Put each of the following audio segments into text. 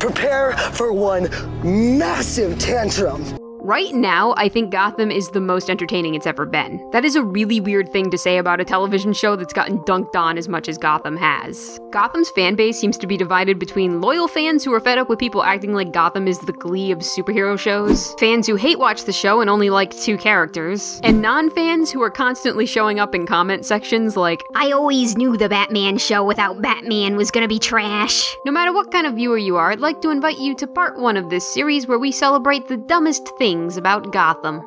prepare for one massive tantrum. Right now, I think Gotham is the most entertaining it's ever been. That is a really weird thing to say about a television show that's gotten dunked on as much as Gotham has. Gotham's fanbase seems to be divided between loyal fans who are fed up with people acting like Gotham is the Glee of superhero shows, fans who hate watch the show and only like 2 characters, and non-fans who are constantly showing up in comment sections like, "I always knew the Batman show without Batman was gonna be trash." No matter what kind of viewer you are, I'd like to invite you to part 1 of this series where we celebrate the dumbest things about Gotham.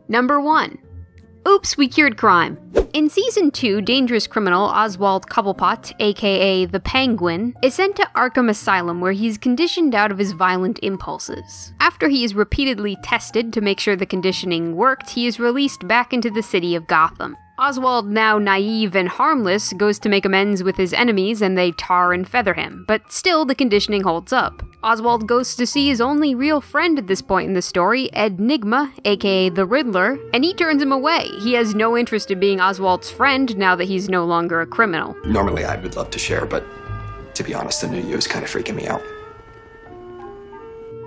Number 1. Oops, we cured crime. In Season 2, dangerous criminal Oswald Cobblepot, aka the Penguin, is sent to Arkham Asylum where he's conditioned out of his violent impulses. After he is repeatedly tested to make sure the conditioning worked, he is released back into the city of Gotham. Oswald, now naive and harmless, goes to make amends with his enemies and they tar and feather him, but still the conditioning holds up. Oswald goes to see his only real friend at this point in the story, Enigma, aka the Riddler, and he turns him away. He has no interest in being Oswald's friend now that he's no longer a criminal. Normally I would love to share, but to be honest, the new you is kind of freaking me out.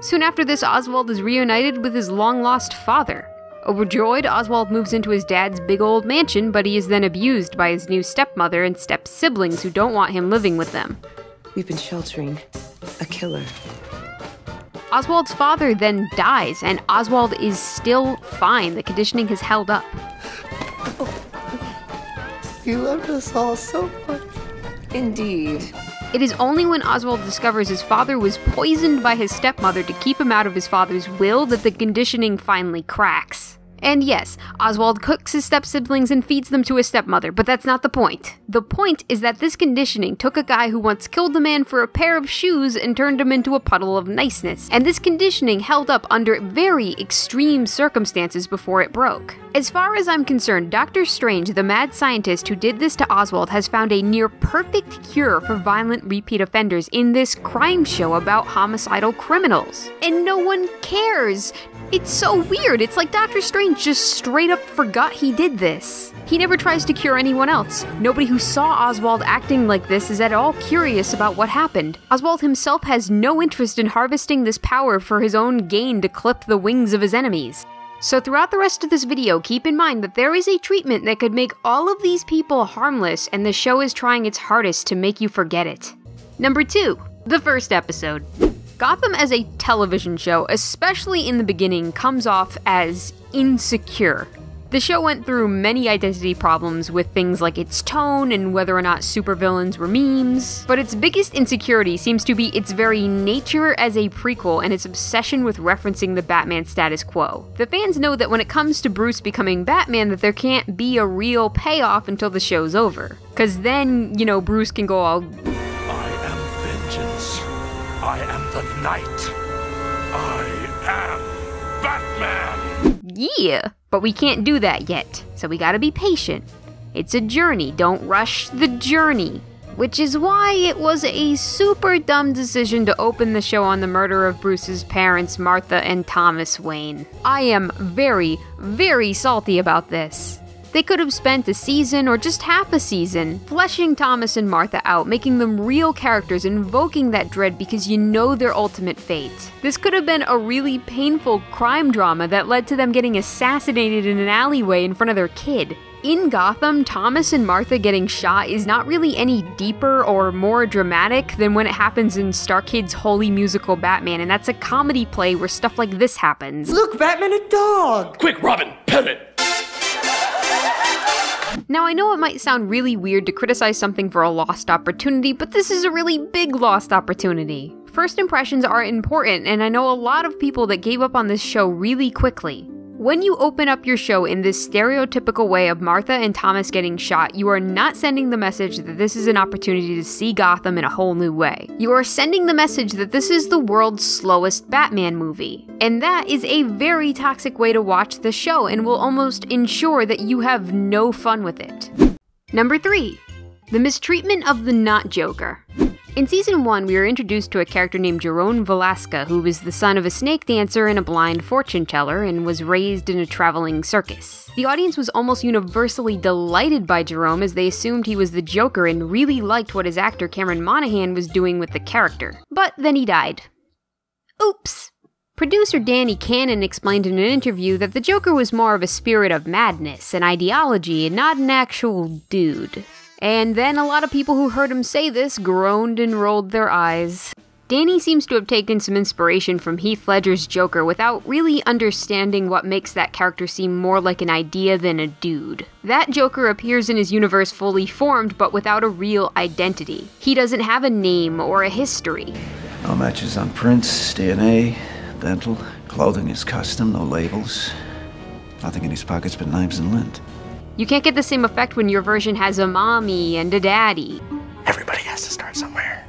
Soon after this, Oswald is reunited with his long-lost father. Overjoyed, Oswald moves into his dad's big old mansion, but he is then abused by his new stepmother and step-siblings who don't want him living with them. We've been sheltering a killer. Oswald's father then dies, and Oswald is still fine. The conditioning has held up. You loved us all so much. Indeed. It is only when Oswald discovers his father was poisoned by his stepmother to keep him out of his father's will that the conditioning finally cracks. And yes, Oswald cooks his step-siblings and feeds them to his stepmother, but that's not the point. The point is that this conditioning took a guy who once killed a man for a pair of shoes and turned him into a puddle of niceness, and this conditioning held up under very extreme circumstances before it broke. As far as I'm concerned, Dr. Strange, the mad scientist who did this to Oswald, has found a near-perfect cure for violent repeat offenders in this crime show about homicidal criminals. And no one cares! It's so weird, it's like Dr. Strange just straight up forgot he did this. He never tries to cure anyone else. Nobody who saw Oswald acting like this is at all curious about what happened. Oswald himself has no interest in harvesting this power for his own gain to clip the wings of his enemies. So throughout the rest of this video, keep in mind that there is a treatment that could make all of these people harmless, and the show is trying its hardest to make you forget it. Number 2. The first episode. Gotham as a television show, especially in the beginning, comes off as insecure. The show went through many identity problems with things like its tone and whether or not supervillains were memes, but its biggest insecurity seems to be its very nature as a prequel and its obsession with referencing the Batman status quo. The fans know that when it comes to Bruce becoming Batman that there can't be a real payoff until the show's over. Cause then, Bruce can go all, I am vengeance. I am the night. I am Batman. Yeah, but we can't do that yet, so we gotta be patient. It's a journey, don't rush the journey. Which is why it was a super dumb decision to open the show on the murder of Bruce's parents, Martha and Thomas Wayne. I am very, very salty about this. They could have spent a season or just half a season fleshing Thomas and Martha out, making them real characters, invoking that dread because you know their ultimate fate. This could have been a really painful crime drama that led to them getting assassinated in an alleyway in front of their kid. In Gotham, Thomas and Martha getting shot is not really any deeper or more dramatic than when it happens in Star Kid's Holy Musical Batman, and that's a comedy play where stuff like this happens. Look, Batman, a dog! Quick, Robin, pet it. Now, I know it might sound really weird to criticize something for a lost opportunity, but this is a really big lost opportunity. First impressions are important, and I know a lot of people that gave up on this show really quickly. When you open up your show in this stereotypical way of Martha and Thomas getting shot, you are not sending the message that this is an opportunity to see Gotham in a whole new way. You are sending the message that this is the world's slowest Batman movie. And that is a very toxic way to watch the show and will almost ensure that you have no fun with it. Number 3. The mistreatment of the not Joker. In Season 1, we were introduced to a character named Jerome Velasca, who was the son of a snake dancer and a blind fortune teller, and was raised in a traveling circus. The audience was almost universally delighted by Jerome, as they assumed he was the Joker and really liked what his actor Cameron Monaghan was doing with the character. But then he died. Oops! Producer Danny Cannon explained in an interview that the Joker was more of a spirit of madness, an ideology, and not an actual dude. And then a lot of people who heard him say this groaned and rolled their eyes. Danny seems to have taken some inspiration from Heath Ledger's Joker without really understanding what makes that character seem more like an idea than a dude. That Joker appears in his universe fully formed, but without a real identity. He doesn't have a name or a history. No matches on prints, DNA, dental, clothing is custom, no labels. Nothing in his pockets but knives and lint. You can't get the same effect when your version has a mommy and a daddy. Everybody has to start somewhere.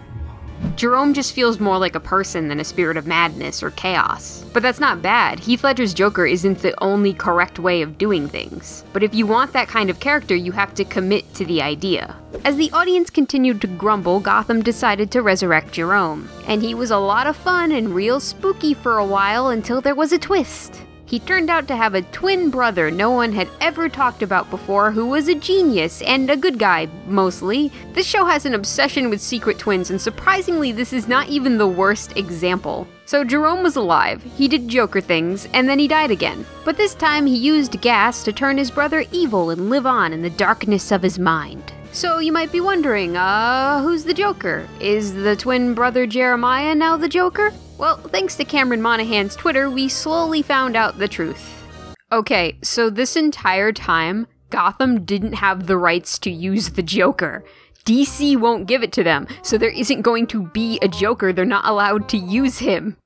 Jerome just feels more like a person than a spirit of madness or chaos. But that's not bad. Heath Ledger's Joker isn't the only correct way of doing things. But if you want that kind of character, you have to commit to the idea. As the audience continued to grumble, Gotham decided to resurrect Jerome. And he was a lot of fun and real spooky for a while until there was a twist. He turned out to have a twin brother no one had ever talked about before, who was a genius and a good guy, mostly. This show has an obsession with secret twins, and surprisingly this is not even the worst example. So Jerome was alive, he did Joker things, and then he died again. But this time he used gas to turn his brother evil and live on in the darkness of his mind. So you might be wondering, who's the Joker? Is the twin brother Jeremiah now the Joker? Well, thanks to Cameron Monaghan's Twitter, we slowly found out the truth. Okay, so this entire time, Gotham didn't have the rights to use the Joker. DC won't give it to them, so there isn't going to be a Joker, they're not allowed to use him.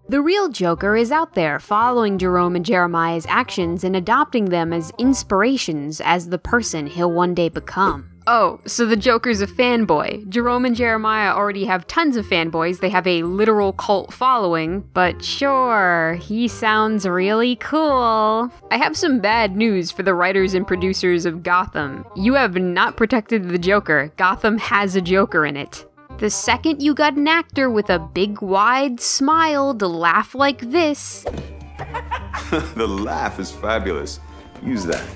The real Joker is out there, following Jerome and Jeremiah's actions and adopting them as inspirations as the person he'll one day become. Oh, so the Joker's a fanboy. Jerome and Jeremiah already have tons of fanboys, they have a literal cult following, but sure, he sounds really cool. I have some bad news for the writers and producers of Gotham. You have not protected the Joker. Gotham has a Joker in it. The second you got an actor with a big wide smile to laugh like this... The laugh is fabulous. Use that.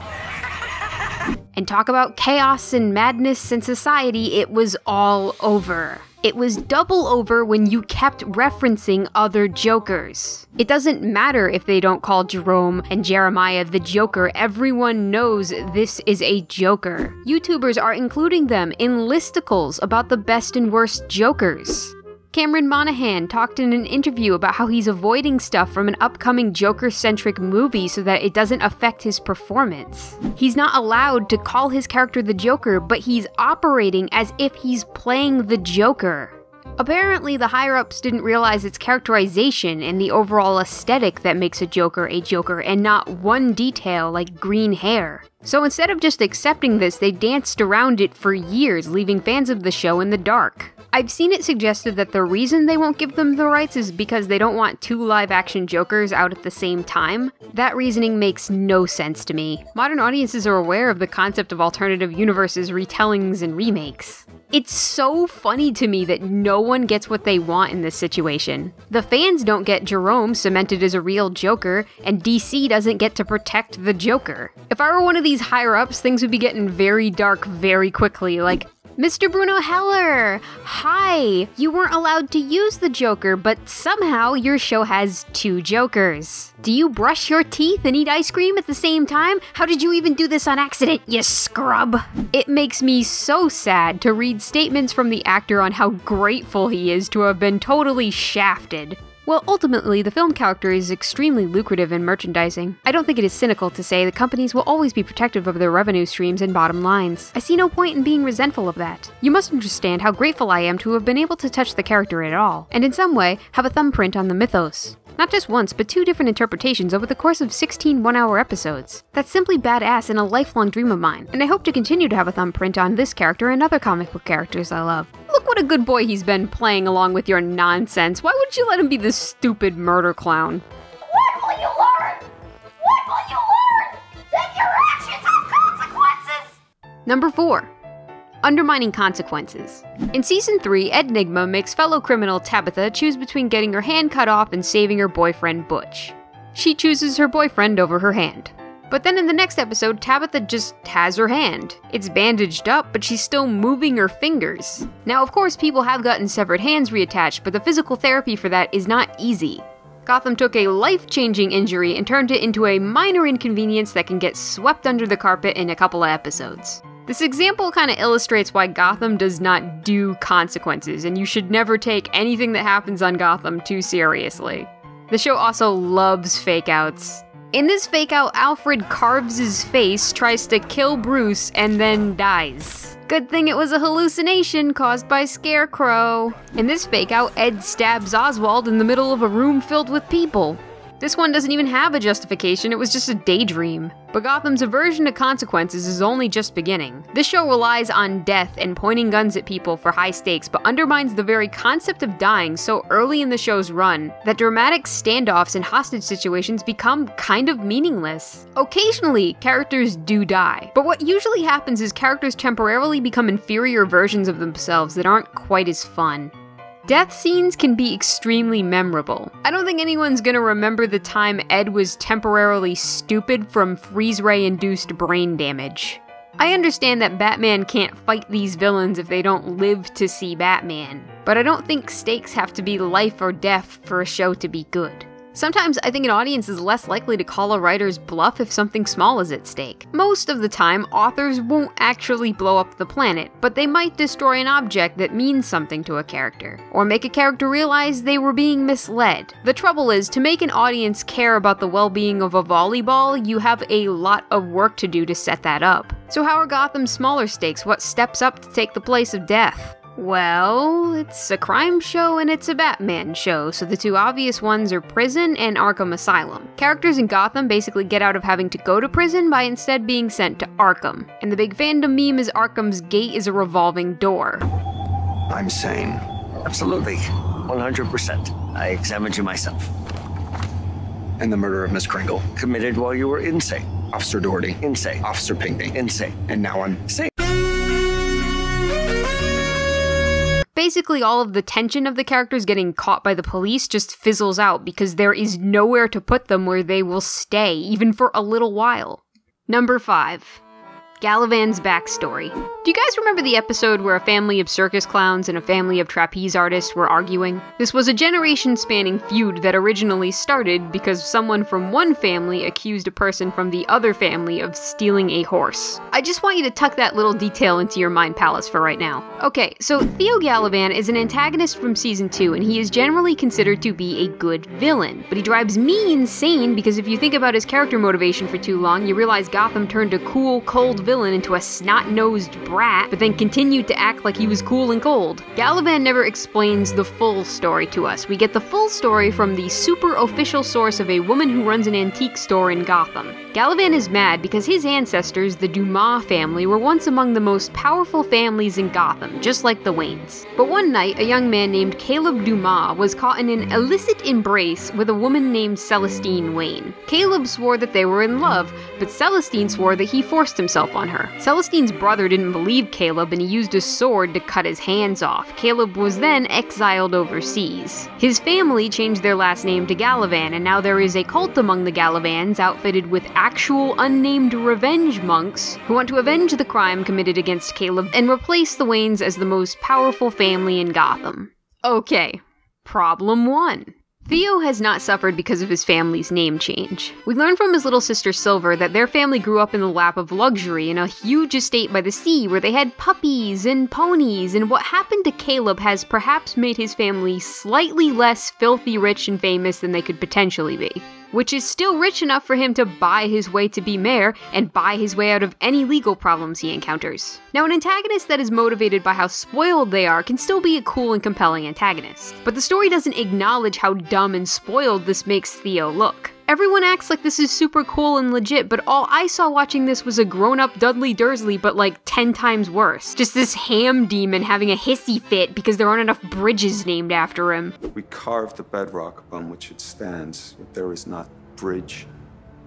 And talk about chaos and madness in society, it was all over. It was double over when you kept referencing other Jokers. It doesn't matter if they don't call Jerome and Jeremiah the Joker, everyone knows this is a Joker. YouTubers are including them in listicles about the best and worst Jokers. Cameron Monaghan talked in an interview about how he's avoiding stuff from an upcoming Joker-centric movie so that it doesn't affect his performance. He's not allowed to call his character the Joker, but he's operating as if he's playing the Joker. Apparently, the higher-ups didn't realize it's characterization and the overall aesthetic that makes a Joker, and not one detail like green hair. So instead of just accepting this, they danced around it for years, leaving fans of the show in the dark. I've seen it suggested that the reason they won't give them the rights is because they don't want two live-action Jokers out at the same time. That reasoning makes no sense to me. Modern audiences are aware of the concept of alternative universes, retellings, and remakes. It's so funny to me that no one gets what they want in this situation. The fans don't get Jerome cemented as a real Joker, and DC doesn't get to protect the Joker. If I were one of these higher-ups, things would be getting very dark very quickly, like, Mr. Bruno Heller! Hi! You weren't allowed to use the Joker, but somehow your show has two Jokers. Do you brush your teeth and eat ice cream at the same time? How did you even do this on accident, you scrub? It makes me so sad to read statements from the actor on how grateful he is to have been totally shafted. Well, ultimately, the film character is extremely lucrative in merchandising. I don't think it is cynical to say that companies will always be protective of their revenue streams and bottom lines. I see no point in being resentful of that. You must understand how grateful I am to have been able to touch the character at all, and in some way, have a thumbprint on the mythos. Not just once, but 2 different interpretations over the course of 16 one-hour episodes. That's simply badass and a lifelong dream of mine, and I hope to continue to have a thumbprint on this character and other comic book characters I love. Look what a good boy he's been playing along with your nonsense. Why would you let him be this stupid murder clown? What will you learn? What will you learn? That your actions have consequences! Number 4. Undermining consequences. In Season 3, Enigma makes fellow criminal Tabitha choose between getting her hand cut off and saving her boyfriend Butch. She chooses her boyfriend over her hand. But then in the next episode, Tabitha just has her hand. It's bandaged up, but she's still moving her fingers. Now, of course, people have gotten severed hands reattached, but the physical therapy for that is not easy. Gotham took a life-changing injury and turned it into a minor inconvenience that can get swept under the carpet in a couple of episodes. This example kind of illustrates why Gotham does not do consequences, and you should never take anything that happens on Gotham too seriously. The show also loves fake-outs. In this fake-out, Alfred carves his face, tries to kill Bruce, and then dies. Good thing it was a hallucination caused by Scarecrow. In this fake-out, Ed stabs Oswald in the middle of a room filled with people. This one doesn't even have a justification, it was just a daydream. But Gotham's aversion to consequences is only just beginning. This show relies on death and pointing guns at people for high stakes, but undermines the very concept of dying so early in the show's run that dramatic standoffs and hostage situations become kind of meaningless. Occasionally, characters do die, but what usually happens is characters temporarily become inferior versions of themselves that aren't quite as fun. Death scenes can be extremely memorable. I don't think anyone's gonna remember the time Ed was temporarily stupid from freeze ray-induced brain damage. I understand that Batman can't fight these villains if they don't live to see Batman, but I don't think stakes have to be life or death for a show to be good. Sometimes I think an audience is less likely to call a writer's bluff if something small is at stake. Most of the time, authors won't actually blow up the planet, but they might destroy an object that means something to a character, or make a character realize they were being misled. The trouble is, to make an audience care about the well-being of a volleyball, you have a lot of work to do to set that up. So how are Gotham's smaller stakes? What steps up to take the place of death? Well, it's a crime show and it's a Batman show, so the two obvious ones are prison and Arkham Asylum. Characters in Gotham basically get out of having to go to prison by instead being sent to Arkham. And the big fandom meme is Arkham's gate is a revolving door. I'm sane. Absolutely. 100%. I examined you myself. And the murder of Miss Kringle. Committed while you were insane. Officer Doherty. Insane. Officer Pinckney. Insane. And now I'm sane. Basically, all of the tension of the characters getting caught by the police just fizzles out because there is nowhere to put them where they will stay, even for a little while. Number 5. Galavans' backstory. Do you guys remember the episode where a family of circus clowns and a family of trapeze artists were arguing? This was a generation-spanning feud that originally started because someone from one family accused a person from the other family of stealing a horse. I just want you to tuck that little detail into your mind palace for right now. Okay, so Theo Galavan is an antagonist from Season 2, and he is generally considered to be a good villain. But he drives me insane because if you think about his character motivation for too long, you realize Gotham turned a cool, cold villain into a snot-nosed brat, but then continued to act like he was cool and cold. Galavan never explains the full story to us. We get the full story from the super official source of a woman who runs an antique store in Gotham. Galavan is mad because his ancestors, the Dumas family, were once among the most powerful families in Gotham, just like the Waynes. But one night, a young man named Caleb Dumas was caught in an illicit embrace with a woman named Celestine Wayne. Caleb swore that they were in love, but Celestine swore that he forced himself on her. Celestine's brother didn't believe Caleb and he used a sword to cut his hands off. Caleb was then exiled overseas. His family changed their last name to Galavan, and now there is a cult among the Galavans outfitted with actual unnamed revenge monks who want to avenge the crime committed against Caleb and replace the Waynes as the most powerful family in Gotham. Okay, problem 1. Theo has not suffered because of his family's name change. We learn from his little sister Silver that their family grew up in the lap of luxury in a huge estate by the sea where they had puppies and ponies, and what happened to Caleb has perhaps made his family slightly less filthy rich and famous than they could potentially be. Which is still rich enough for him to buy his way to be mayor and buy his way out of any legal problems he encounters. Now, an antagonist that is motivated by how spoiled they are can still be a cool and compelling antagonist. But the story doesn't acknowledge how dumb and spoiled this makes Theo look. Everyone acts like this is super cool and legit, but all I saw watching this was a grown-up Dudley Dursley, but like 10 times worse. Just this ham demon having a hissy fit because there aren't enough bridges named after him. We carved the bedrock upon which it stands, but there is not bridge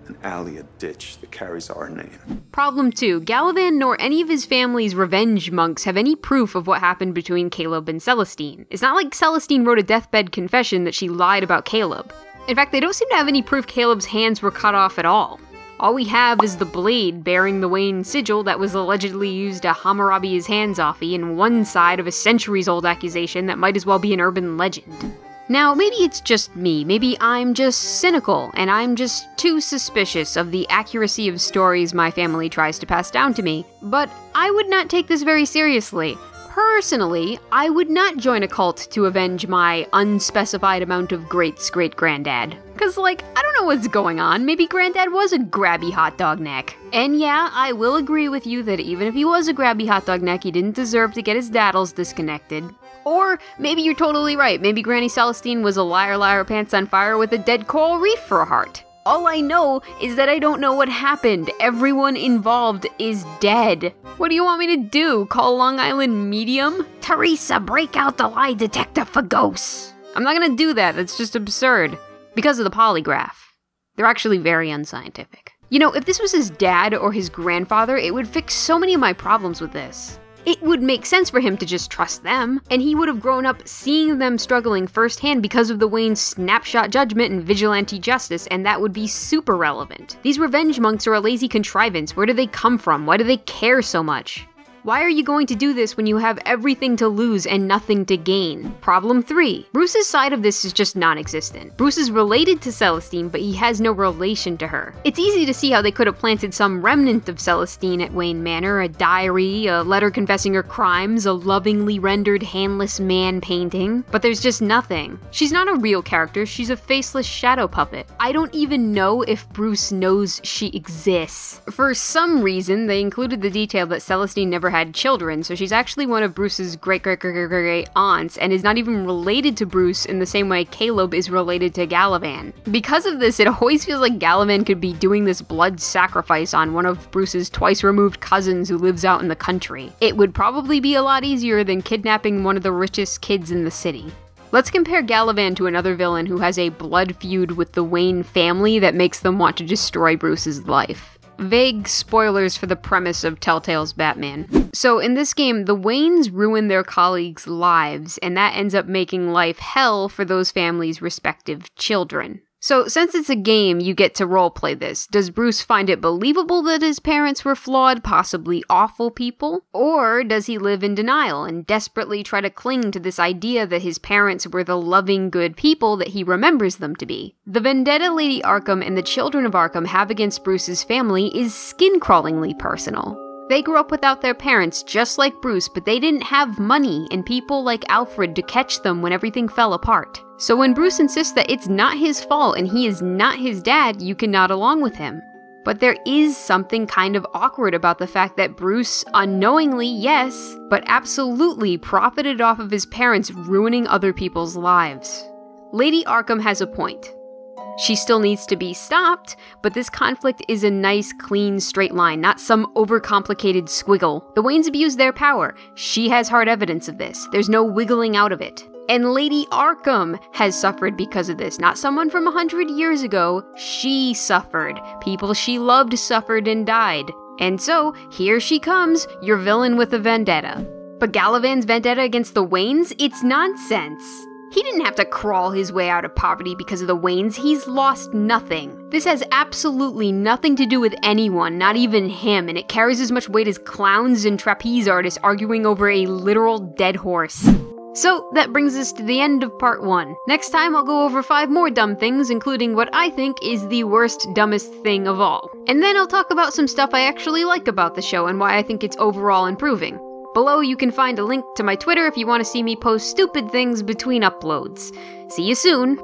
an alley, a ditch that carries our name. Problem 2. Galavan nor any of his family's revenge monks have any proof of what happened between Caleb and Celestine. It's not like Celestine wrote a deathbed confession that she lied about Caleb. In fact, they don't seem to have any proof Caleb's hands were cut off at all. All we have is the blade bearing the Wayne sigil that was allegedly used to Hammurabi his hands offy in one side of a centuries-old accusation that might as well be an urban legend. Now, maybe it's just me, maybe I'm just cynical, and I'm just too suspicious of the accuracy of stories my family tries to pass down to me, but I would not take this very seriously. Personally, I would not join a cult to avenge my unspecified amount of greats-great-granddad. Cause I don't know what's going on, maybe Granddad was a grabby hot dog neck. And yeah, I will agree with you that even if he was a grabby hot dog neck, he didn't deserve to get his daddles disconnected. Or maybe you're totally right, maybe Granny Celestine was a liar pants on fire with a dead coral reef for a heart. All I know is that I don't know what happened. Everyone involved is dead. What do you want me to do? Call Long Island Medium? Teresa, break out the lie detector for ghosts. I'm not gonna do that, that's just absurd. Because of the polygraph. They're actually very unscientific. You know, if this was his dad or his grandfather, it would fix so many of my problems with this. It would make sense for him to just trust them, and he would have grown up seeing them struggling firsthand because of the Wayne's snapshot judgment and vigilante justice, and that would be super relevant. These revenge monks are a lazy contrivance. Where do they come from? Why do they care so much? Why are you going to do this when you have everything to lose and nothing to gain? Problem 3. Bruce's side of this is just non-existent. Bruce is related to Celestine, but he has no relation to her. It's easy to see how they could have planted some remnant of Celestine at Wayne Manor, a diary, a letter confessing her crimes, a lovingly rendered handless man painting, but there's just nothing. She's not a real character, she's a faceless shadow puppet. I don't even know if Bruce knows she exists. For some reason, they included the detail that Celestine never had children, so she's actually one of Bruce's great aunts and is not even related to Bruce in the same way Caleb is related to Galavan. Because of this, it always feels like Galavan could be doing this blood sacrifice on one of Bruce's twice-removed cousins who lives out in the country. It would probably be a lot easier than kidnapping one of the richest kids in the city. Let's compare Galavan to another villain who has a blood feud with the Wayne family that makes them want to destroy Bruce's life. Vague spoilers for the premise of Telltale's Batman. So in this game, the Waynes ruin their colleagues' lives, and that ends up making life hell for those families' respective children. So since it's a game, you get to roleplay this. Does Bruce find it believable that his parents were flawed, possibly awful people? Or does he live in denial and desperately try to cling to this idea that his parents were the loving, good people that he remembers them to be? The vendetta Lady Arkham and the children of Arkham have against Bruce's family is skin-crawlingly personal. They grew up without their parents, just like Bruce, but they didn't have money and people like Alfred to catch them when everything fell apart. So when Bruce insists that it's not his fault and he is not his dad, you can nod along with him. But there is something kind of awkward about the fact that Bruce, unknowingly, yes, but absolutely profited off of his parents ruining other people's lives. Lady Arkham has a point. She still needs to be stopped, but this conflict is a nice, clean, straight line, not some overcomplicated squiggle. The Waynes abuse their power. She has hard evidence of this. There's no wiggling out of it. And Lady Arkham has suffered because of this. Not someone from 100 years ago. She suffered. People she loved suffered and died. And so, here she comes, your villain with a vendetta. But Galavan's vendetta against the Waynes? It's nonsense. He didn't have to crawl his way out of poverty because of the Waynes. He's lost nothing. This has absolutely nothing to do with anyone, not even him, and it carries as much weight as clowns and trapeze artists arguing over a literal dead horse. So, that brings us to the end of part 1. Next time I'll go over 5 more dumb things, including what I think is the worst, dumbest thing of all. And then I'll talk about some stuff I actually like about the show and why I think it's overall improving. Below you can find a link to my Twitter if you want to see me post stupid things between uploads. See you soon!